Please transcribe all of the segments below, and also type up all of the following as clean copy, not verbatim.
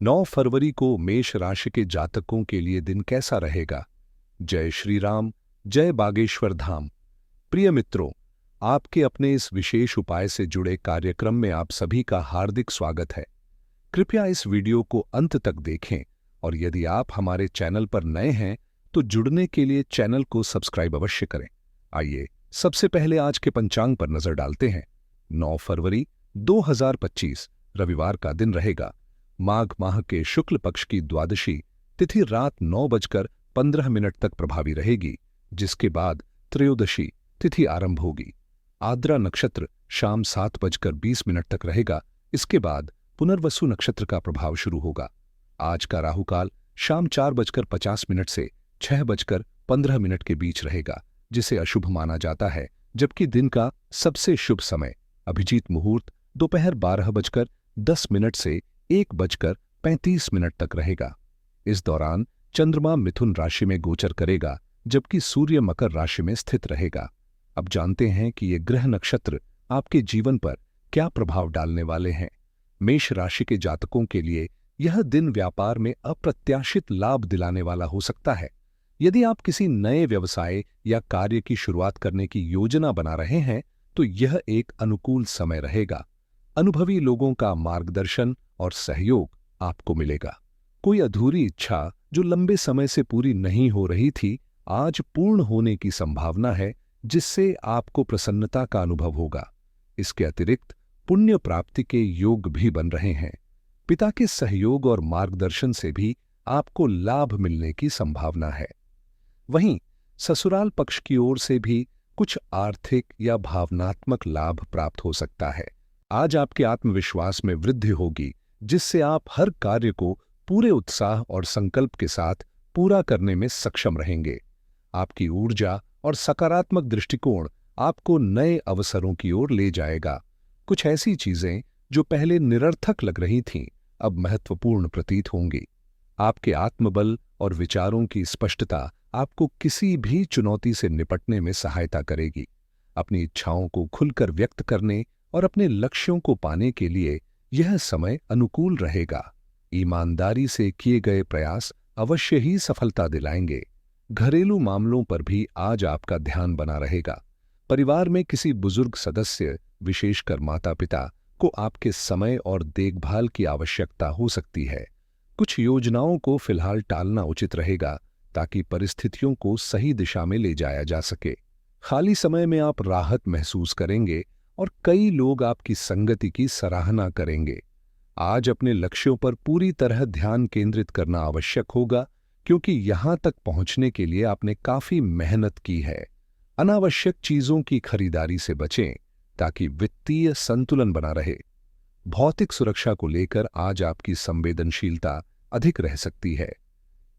9 फरवरी को मेष राशि के जातकों के लिए दिन कैसा रहेगा? जय श्री राम, जय बागेश्वर धाम। प्रिय मित्रों, आपके अपने इस विशेष उपाय से जुड़े कार्यक्रम में आप सभी का हार्दिक स्वागत है। कृपया इस वीडियो को अंत तक देखें और यदि आप हमारे चैनल पर नए हैं तो जुड़ने के लिए चैनल को सब्सक्राइब अवश्य करें। आइए सबसे पहले आज के पंचांग पर नजर डालते हैं। 9 फरवरी 2025 रविवार का दिन रहेगा। माघ माह के शुक्ल पक्ष की द्वादशी तिथि रात 9:15 तक प्रभावी रहेगी, जिसके बाद त्रयोदशी तिथि आरंभ होगी। आद्रा नक्षत्र शाम 7:20 तक रहेगा। इसके बाद पुनर्वसु नक्षत्र का प्रभाव शुरू होगा। आज का राहुकाल शाम 4:50 से 6:15 के बीच रहेगा, जिसे अशुभ माना जाता है, जबकि दिन का सबसे शुभ समय अभिजीत मुहूर्त दोपहर 12:10 से 1:35 तक रहेगा। इस दौरान चंद्रमा मिथुन राशि में गोचर करेगा, जबकि सूर्य मकर राशि में स्थित रहेगा। अब जानते हैं कि ये ग्रह नक्षत्र आपके जीवन पर क्या प्रभाव डालने वाले हैं। मेष राशि के जातकों के लिए यह दिन व्यापार में अप्रत्याशित लाभ दिलाने वाला हो सकता है। यदि आप किसी नए व्यवसाय या कार्य की शुरुआत करने की योजना बना रहे हैं तो यह एक अनुकूल समय रहेगा। अनुभवी लोगों का मार्गदर्शन और सहयोग आपको मिलेगा। कोई अधूरी इच्छा जो लंबे समय से पूरी नहीं हो रही थी, आज पूर्ण होने की संभावना है, जिससे आपको प्रसन्नता का अनुभव होगा। इसके अतिरिक्त पुण्य प्राप्ति के योग भी बन रहे हैं। पिता के सहयोग और मार्गदर्शन से भी आपको लाभ मिलने की संभावना है। वहीं ससुराल पक्ष की ओर से भी कुछ आर्थिक या भावनात्मक लाभ प्राप्त हो सकता है। आज आपके आत्मविश्वास में वृद्धि होगी, जिससे आप हर कार्य को पूरे उत्साह और संकल्प के साथ पूरा करने में सक्षम रहेंगे। आपकी ऊर्जा और सकारात्मक दृष्टिकोण आपको नए अवसरों की ओर ले जाएगा। कुछ ऐसी चीजें जो पहले निरर्थक लग रही थीं, अब महत्वपूर्ण प्रतीत होंगी। आपके आत्मबल और विचारों की स्पष्टता आपको किसी भी चुनौती से निपटने में सहायता करेगी। अपनी इच्छाओं को खुलकर व्यक्त करने और अपने लक्ष्यों को पाने के लिए यह समय अनुकूल रहेगा। ईमानदारी से किए गए प्रयास अवश्य ही सफलता दिलाएंगे। घरेलू मामलों पर भी आज आपका ध्यान बना रहेगा। परिवार में किसी बुजुर्ग सदस्य, विशेषकर माता-पिता, को आपके समय और देखभाल की आवश्यकता हो सकती है। कुछ योजनाओं को फिलहाल टालना उचित रहेगा, ताकि परिस्थितियों को सही दिशा में ले जाया जा सके। खाली समय में आप राहत महसूस करेंगे और कई लोग आपकी संगति की सराहना करेंगे। आज अपने लक्ष्यों पर पूरी तरह ध्यान केंद्रित करना आवश्यक होगा, क्योंकि यहां तक पहुंचने के लिए आपने काफी मेहनत की है। अनावश्यक चीजों की खरीदारी से बचें, ताकि वित्तीय संतुलन बना रहे। भौतिक सुरक्षा को लेकर आज आपकी संवेदनशीलता अधिक रह सकती है।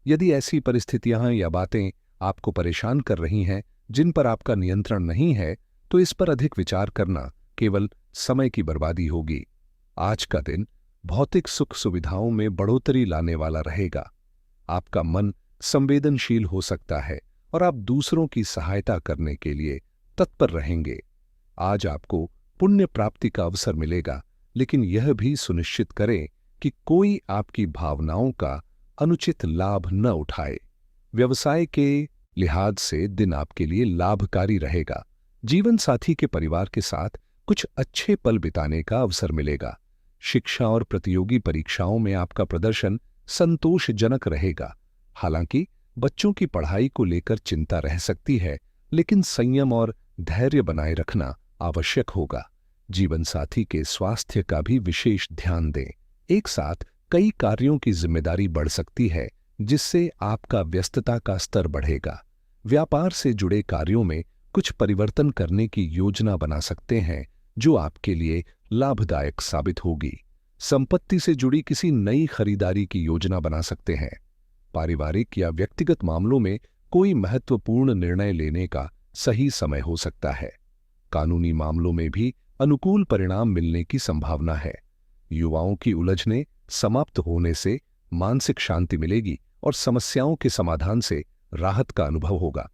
यदि ऐसी परिस्थितियां या बातें आपको परेशान कर रही हैं जिन पर आपका नियंत्रण नहीं है, तो इस पर अधिक विचार करना केवल समय की बर्बादी होगी। आज का दिन भौतिक सुख सुविधाओं में बढ़ोतरी लाने वाला रहेगा। आपका मन संवेदनशील हो सकता है और आप दूसरों की सहायता करने के लिए तत्पर रहेंगे। आज आपको पुण्य प्राप्ति का अवसर मिलेगा, लेकिन यह भी सुनिश्चित करें कि कोई आपकी भावनाओं का अनुचित लाभ न उठाए। व्यवसाय के लिहाज से दिन आपके लिए लाभकारी रहेगा। जीवन साथी के परिवार के साथ कुछ अच्छे पल बिताने का अवसर मिलेगा। शिक्षा और प्रतियोगी परीक्षाओं में आपका प्रदर्शन संतोषजनक रहेगा। हालांकि बच्चों की पढ़ाई को लेकर चिंता रह सकती है, लेकिन संयम और धैर्य बनाए रखना आवश्यक होगा। जीवन साथी के स्वास्थ्य का भी विशेष ध्यान दें। एक साथ कई कार्यों की जिम्मेदारी बढ़ सकती है, जिससे आपका व्यस्तता का स्तर बढ़ेगा। व्यापार से जुड़े कार्यों में कुछ परिवर्तन करने की योजना बना सकते हैं, जो आपके लिए लाभदायक साबित होगी। संपत्ति से जुड़ी किसी नई खरीदारी की योजना बना सकते हैं। पारिवारिक या व्यक्तिगत मामलों में कोई महत्वपूर्ण निर्णय लेने का सही समय हो सकता है। कानूनी मामलों में भी अनुकूल परिणाम मिलने की संभावना है। युवाओं की उलझनें समाप्त होने से मानसिक शांति मिलेगी और समस्याओं के समाधान से राहत का अनुभव होगा।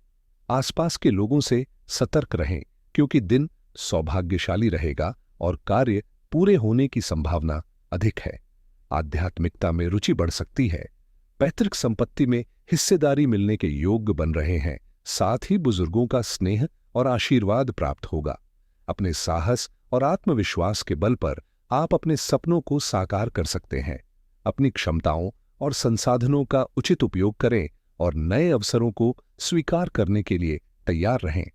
आसपास के लोगों से सतर्क रहें, क्योंकि दिन सौभाग्यशाली रहेगा और कार्य पूरे होने की संभावना अधिक है। आध्यात्मिकता में रुचि बढ़ सकती है। पैतृक संपत्ति में हिस्सेदारी मिलने के योग्य बन रहे हैं। साथ ही बुजुर्गों का स्नेह और आशीर्वाद प्राप्त होगा। अपने साहस और आत्मविश्वास के बल पर आप अपने सपनों को साकार कर सकते हैं। अपनी क्षमताओं और संसाधनों का उचित उपयोग करें और नए अवसरों को स्वीकार करने के लिए तैयार रहें।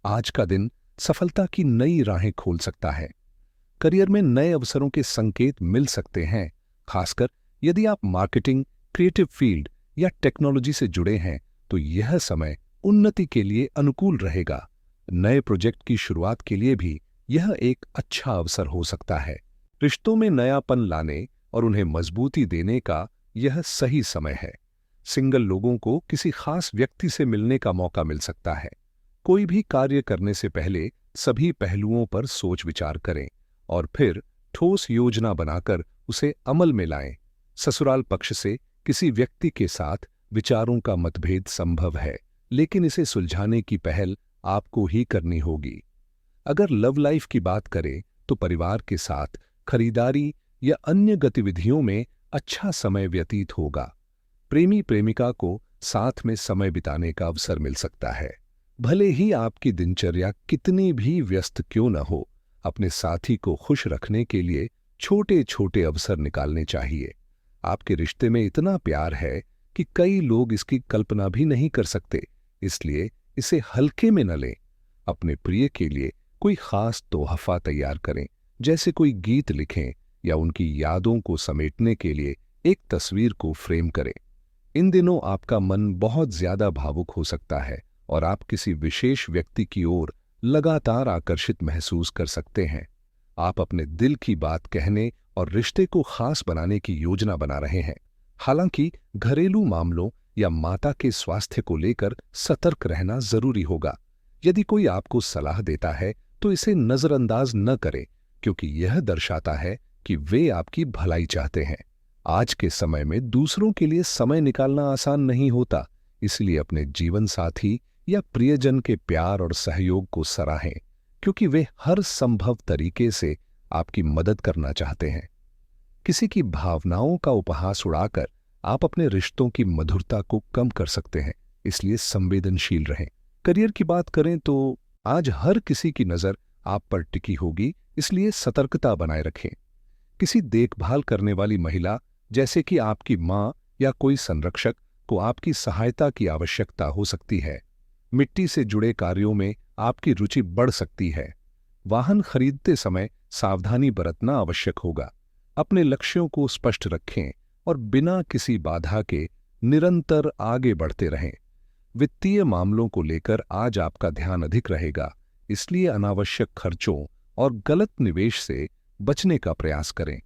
आज का दिन सफलता की नई राहें खोल सकता है। करियर में नए अवसरों के संकेत मिल सकते हैं, खासकर यदि आप मार्केटिंग, क्रिएटिव फील्ड या टेक्नोलॉजी से जुड़े हैं तो यह समय उन्नति के लिए अनुकूल रहेगा। नए प्रोजेक्ट की शुरुआत के लिए भी यह एक अच्छा अवसर हो सकता है। रिश्तों में नयापन लाने और उन्हें मजबूती देने का यह सही समय है। सिंगल लोगों को किसी खास व्यक्ति से मिलने का मौका मिल सकता है। कोई भी कार्य करने से पहले सभी पहलुओं पर सोच विचार करें और फिर ठोस योजना बनाकर उसे अमल में लाएं। ससुराल पक्ष से किसी व्यक्ति के साथ विचारों का मतभेद संभव है, लेकिन इसे सुलझाने की पहल आपको ही करनी होगी। अगर लव लाइफ की बात करें तो परिवार के साथ खरीदारी या अन्य गतिविधियों में अच्छा समय व्यतीत होगा। प्रेमी प्रेमिका को साथ में समय बिताने का अवसर मिल सकता है। भले ही आपकी दिनचर्या कितनी भी व्यस्त क्यों न हो, अपने साथी को खुश रखने के लिए छोटे छोटे अवसर निकालने चाहिए। आपके रिश्ते में इतना प्यार है कि कई लोग इसकी कल्पना भी नहीं कर सकते, इसलिए इसे हल्के में न लें। अपने प्रिय के लिए कोई खास तोहफा तैयार करें, जैसे कोई गीत लिखें या उनकी यादों को समेटने के लिए एक तस्वीर को फ्रेम करें। इन दिनों आपका मन बहुत ज्यादा भावुक हो सकता है और आप किसी विशेष व्यक्ति की ओर लगातार आकर्षित महसूस कर सकते हैं। आप अपने दिल की बात कहने और रिश्ते को खास बनाने की योजना बना रहे हैं। हालांकि घरेलू मामलों या माता के स्वास्थ्य को लेकर सतर्क रहना जरूरी होगा। यदि कोई आपको सलाह देता है तो इसे नजरअंदाज न करें, क्योंकि यह दर्शाता है कि वे आपकी भलाई चाहते हैं। आज के समय में दूसरों के लिए समय निकालना आसान नहीं होता, इसलिए अपने जीवन साथी या प्रियजन के प्यार और सहयोग को सराहें, क्योंकि वे हर संभव तरीके से आपकी मदद करना चाहते हैं। किसी की भावनाओं का उपहास उड़ाकर आप अपने रिश्तों की मधुरता को कम कर सकते हैं, इसलिए संवेदनशील रहें। करियर की बात करें तो आज हर किसी की नजर आप पर टिकी होगी, इसलिए सतर्कता बनाए रखें। किसी देखभाल करने वाली महिला, जैसे कि आपकी मां या कोई संरक्षक, को आपकी सहायता की आवश्यकता हो सकती है। मिट्टी से जुड़े कार्यों में आपकी रुचि बढ़ सकती है। वाहन खरीदते समय सावधानी बरतना आवश्यक होगा। अपने लक्ष्यों को स्पष्ट रखें और बिना किसी बाधा के निरंतर आगे बढ़ते रहें। वित्तीय मामलों को लेकर आज आपका ध्यान अधिक रहेगा, इसलिए अनावश्यक खर्चों और गलत निवेश से बचने का प्रयास करें।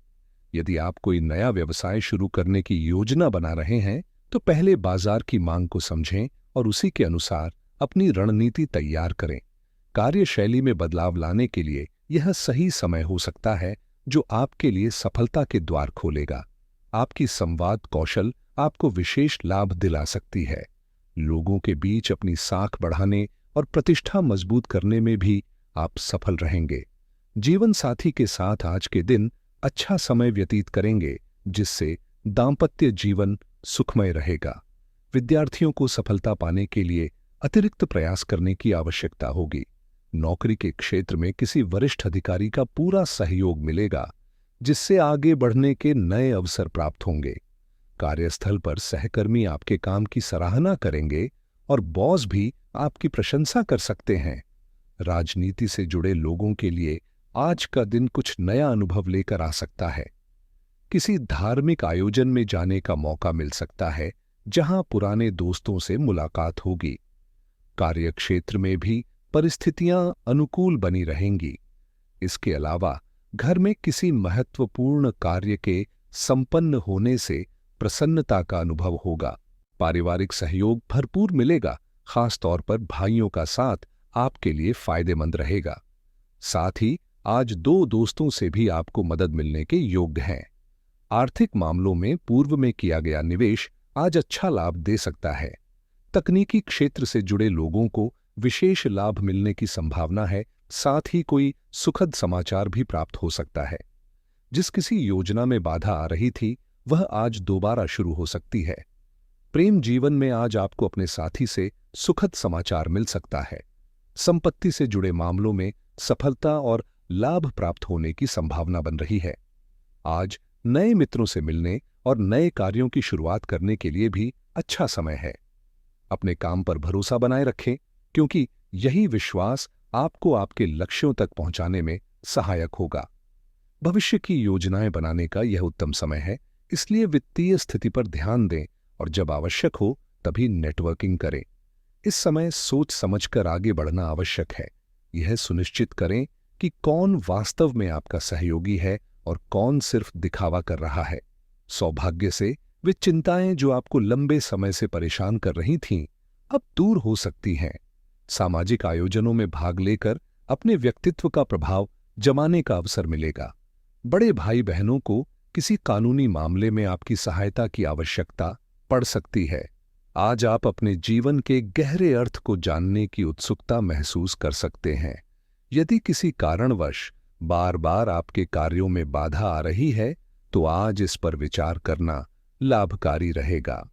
यदि आप कोई नया व्यवसाय शुरू करने की योजना बना रहे हैं तो पहले बाजार की मांग को समझें और उसी के अनुसार अपनी रणनीति तैयार करें। कार्यशैली में बदलाव लाने के लिए यह सही समय हो सकता है, जो आपके लिए सफलता के द्वार खोलेगा। आपकी संवाद कौशल आपको विशेष लाभ दिला सकती है। लोगों के बीच अपनी साख बढ़ाने और प्रतिष्ठा मजबूत करने में भी आप सफल रहेंगे। जीवन साथी के साथ आज के दिन अच्छा समय व्यतीत करेंगे, जिससे दांपत्य जीवन सुखमय रहेगा। विद्यार्थियों को सफलता पाने के लिए अतिरिक्त प्रयास करने की आवश्यकता होगी। नौकरी के क्षेत्र में किसी वरिष्ठ अधिकारी का पूरा सहयोग मिलेगा, जिससे आगे बढ़ने के नए अवसर प्राप्त होंगे। कार्यस्थल पर सहकर्मी आपके काम की सराहना करेंगे और बॉस भी आपकी प्रशंसा कर सकते हैं। राजनीति से जुड़े लोगों के लिए आज का दिन कुछ नया अनुभव लेकर आ सकता है। किसी धार्मिक आयोजन में जाने का मौका मिल सकता है, जहां पुराने दोस्तों से मुलाकात होगी। कार्यक्षेत्र में भी परिस्थितियां अनुकूल बनी रहेंगी। इसके अलावा घर में किसी महत्वपूर्ण कार्य के संपन्न होने से प्रसन्नता का अनुभव होगा। पारिवारिक सहयोग भरपूर मिलेगा, खास तौर पर भाइयों का साथ आपके लिए फायदेमंद रहेगा। साथ ही आज दो दोस्तों से भी आपको मदद मिलने के योग्य हैं। आर्थिक मामलों में पूर्व में किया गया निवेश आज अच्छा लाभ दे सकता है। तकनीकी क्षेत्र से जुड़े लोगों को विशेष लाभ मिलने की संभावना है। साथ ही कोई सुखद समाचार भी प्राप्त हो सकता है। जिस किसी योजना में बाधा आ रही थी वह आज दोबारा शुरू हो सकती है। प्रेम जीवन में आज आपको अपने साथी से सुखद समाचार मिल सकता है। संपत्ति से जुड़े मामलों में सफलता और लाभ प्राप्त होने की संभावना बन रही है। आज नए मित्रों से मिलने और नए कार्यों की शुरुआत करने के लिए भी अच्छा समय है। अपने काम पर भरोसा बनाए रखें, क्योंकि यही विश्वास आपको आपके लक्ष्यों तक पहुंचाने में सहायक होगा। भविष्य की योजनाएं बनाने का यह उत्तम समय है, इसलिए वित्तीय स्थिति पर ध्यान दें और जब आवश्यक हो तभी नेटवर्किंग करें। इस समय सोच समझकर आगे बढ़ना आवश्यक है। यह सुनिश्चित करें कि कौन वास्तव में आपका सहयोगी है और कौन सिर्फ दिखावा कर रहा है। सौभाग्य से वे चिंताएं जो आपको लंबे समय से परेशान कर रही थीं, अब दूर हो सकती हैं। सामाजिक आयोजनों में भाग लेकर अपने व्यक्तित्व का प्रभाव जमाने का अवसर मिलेगा। बड़े भाई बहनों को किसी कानूनी मामले में आपकी सहायता की आवश्यकता पड़ सकती है। आज आप अपने जीवन के गहरे अर्थ को जानने की उत्सुकता महसूस कर सकते हैं। यदि किसी कारणवश बार बार आपके कार्यों में बाधा आ रही है, तो आज इस पर विचार करना लाभकारी रहेगा।